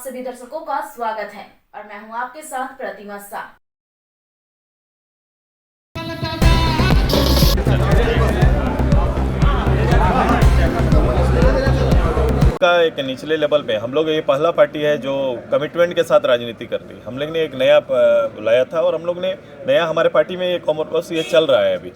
सभी दर्शकों का स्वागत है और मैं हूं आपके साथ प्रतिमा शाह। का एक निचले लेवल पे हम लोग ये पहला पार्टी है जो कमिटमेंट के साथ राजनीति कर रही है। हम लोग ने एक नया लाया था और हम लोग ने नया हमारे पार्टी में ये कॉमन कोर्स ये चल रहा है। अभी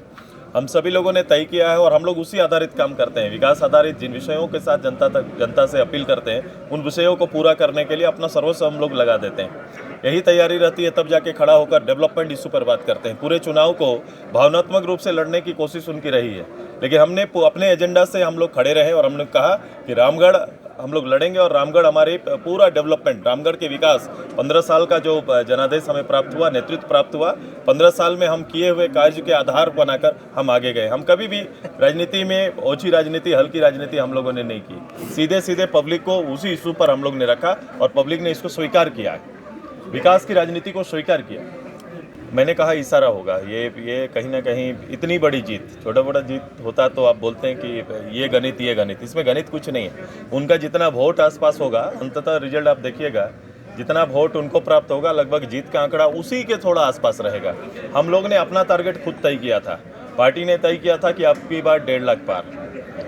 हम सभी लोगों ने तय किया है और हम लोग उसी आधारित काम करते हैं। विकास आधारित जिन विषयों के साथ जनता से अपील करते हैं उन विषयों को पूरा करने के लिए अपना सर्वस्व हम लोग लगा देते हैं। यही तैयारी रहती है, तब जाके खड़ा होकर डेवलपमेंट इशू पर बात करते हैं। पूरे चुनाव को भावनात्मक रूप से लड़ने की कोशिश उनकी रही है, लेकिन हमने अपने एजेंडा से हम लोग खड़े रहे और हमने कहा कि रामगढ़ हम लोग लड़ेंगे और रामगढ़ हमारे पूरा डेवलपमेंट, रामगढ़ के विकास, 15 साल का जो जनादेश हमें प्राप्त हुआ, नेतृत्व प्राप्त हुआ, 15 साल में हम किए हुए कार्य के आधार बनाकर हम आगे गए। हम कभी भी राजनीति में ओछी राजनीति, हल्की राजनीति हम लोगों ने नहीं की। सीधे सीधे पब्लिक को उसी इशू पर हम लोग ने रखा और पब्लिक ने इसको स्वीकार किया है, विकास की राजनीति को स्वीकार किया। मैंने कहा इशारा होगा, ये कहीं ना कहीं इतनी बड़ी जीत, छोटा बड़ा जीत होता तो आप बोलते हैं कि ये गणित, इसमें गणित कुछ नहीं है। उनका जितना वोट आसपास होगा, अंततः रिजल्ट आप देखिएगा, जितना वोट उनको प्राप्त होगा लगभग जीत का आंकड़ा उसी के थोड़ा आसपास रहेगा। हम लोग ने अपना टारगेट खुद तय किया था, पार्टी ने तय किया था कि अब की बार 1.5 लाख पार।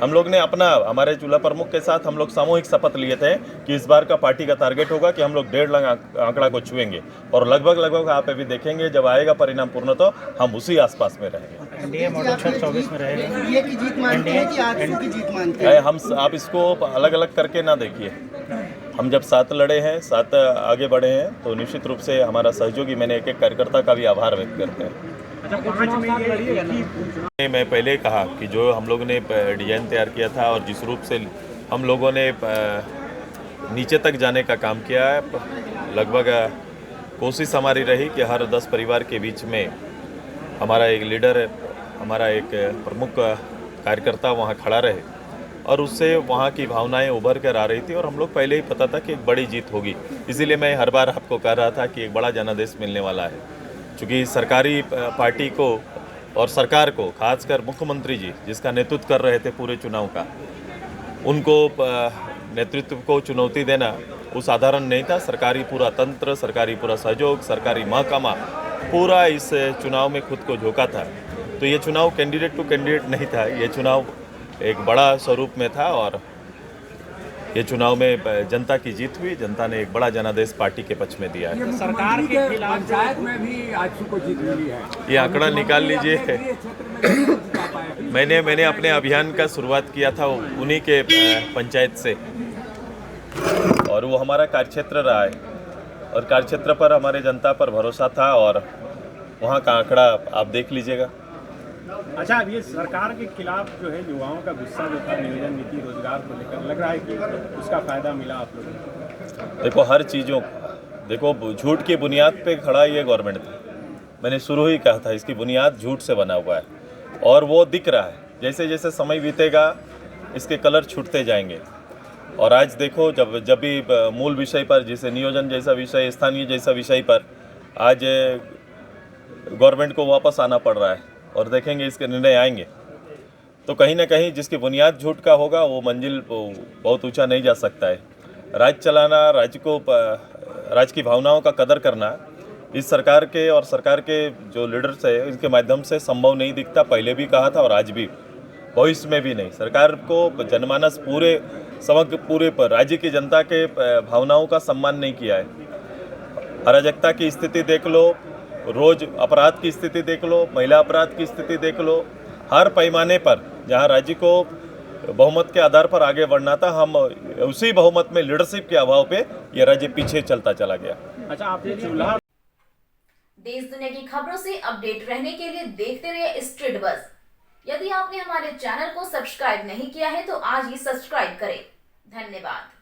हम लोग ने हमारे जिला प्रमुख के साथ हम लोग सामूहिक शपथ लिए थे कि इस बार का पार्टी का टारगेट होगा कि हम लोग 1.5 लाख आंकड़ा को छुएंगे और लगभग आप अभी देखेंगे जब आएगा परिणाम पूर्ण तो हम उसी आसपास में रहेंगे। एनडीए मॉडल 24 में रहेगा। एनडीए की जीत मानते हैं कि आजसू की जीत मानते हैं? आप इसको अलग अलग करके ना देखिए। हम जब साथ लड़े हैं, साथ आगे बढ़े हैं, तो निश्चित रूप से हमारा सहयोगी, मैंने एक कार्यकर्ता का भी आभार व्यक्त करते हैं। मैं पहले कहा कि जो हम लोगों ने डिजाइन तैयार किया था और जिस रूप से हम लोगों ने नीचे तक जाने का काम किया है, लगभग कोशिश हमारी रही कि हर 10 परिवार के बीच में हमारा एक लीडर, हमारा एक प्रमुख कार्यकर्ता वहाँ खड़ा रहे और उससे वहाँ की भावनाएं उभर कर आ रही थी और हम लोग पहले ही पता था कि एक बड़ी जीत होगी। इसीलिए मैं हर बार आपको कह रहा था कि एक बड़ा जनादेश मिलने वाला है। चूँकि सरकारी पार्टी को और सरकार को, खासकर मुख्यमंत्री जी जिसका नेतृत्व कर रहे थे पूरे चुनाव का, उनको नेतृत्व को चुनौती देना वो साधारण नहीं था। सरकारी पूरा तंत्र, सरकारी पूरा सहयोग, सरकारी महकमा पूरा इस चुनाव में खुद को झोंका था। तो ये चुनाव कैंडिडेट टू कैंडिडेट नहीं था, ये चुनाव एक बड़ा स्वरूप में था और ये चुनाव में जनता की जीत हुई। जनता ने एक बड़ा जनादेश पार्टी के पक्ष में दिया है। सरकार के खिलाफ पंचायत में भी आजसू को जीत मिली है, ये आंकड़ा निकाल लीजिए। मैंने अपने अभियान का शुरुआत किया था उन्हीं के पंचायत से और वो हमारा कार्यक्षेत्र रहा है और कार्यक्षेत्र पर हमारे जनता पर भरोसा था और वहाँ का आंकड़ा आप देख लीजिएगा। अच्छा, अब ये सरकार के खिलाफ जो है युवाओं का गुस्सा जो था नियोजन नीति रोजगार को लेकर, लग रहा है कि उसका फायदा मिला आप लोगों को? देखो, हर चीज़ों, देखो झूठ की बुनियाद पे खड़ा ये गवर्नमेंट था। मैंने शुरू ही कहा था इसकी बुनियाद झूठ से बना हुआ है और वो दिख रहा है। जैसे जैसे समय बीतेगा इसके कलर छूटते जाएंगे और आज देखो जब भी मूल विषय पर, जैसे नियोजन जैसा विषय, स्थानीय जैसा विषय पर आज गवर्नमेंट को वापस आना पड़ रहा है और देखेंगे इसके निर्णय आएंगे तो कहीं ना कहीं जिसकी बुनियाद झूठ का होगा वो मंजिल बहुत ऊंचा नहीं जा सकता है। राज्य चलाना, राज्य की भावनाओं का कदर करना इस सरकार के और सरकार के जो लीडर्स है इनके माध्यम से संभव नहीं दिखता। पहले भी कहा था और आज भी, भविष्य में भी नहीं। सरकार को जनमानस समग्र पूरे पर राज्य की जनता के भावनाओं का सम्मान नहीं किया है। अराजकता की स्थिति देख लो, रोज अपराध की स्थिति देख लो, महिला अपराध की स्थिति देख लो, हर पैमाने पर जहां राज्य को बहुमत के आधार पर आगे बढ़ना था, हम उसी बहुमत में लीडरशिप के अभाव पे ये राज्य पीछे चलता चला गया। अच्छा, आपने चूल्हा देश दुनिया की खबरों से अपडेट रहने के लिए देखते रहिए स्ट्रीट बज़। यदि आपने हमारे चैनल को सब्सक्राइब नहीं किया है तो आज ही सब्सक्राइब करें। धन्यवाद।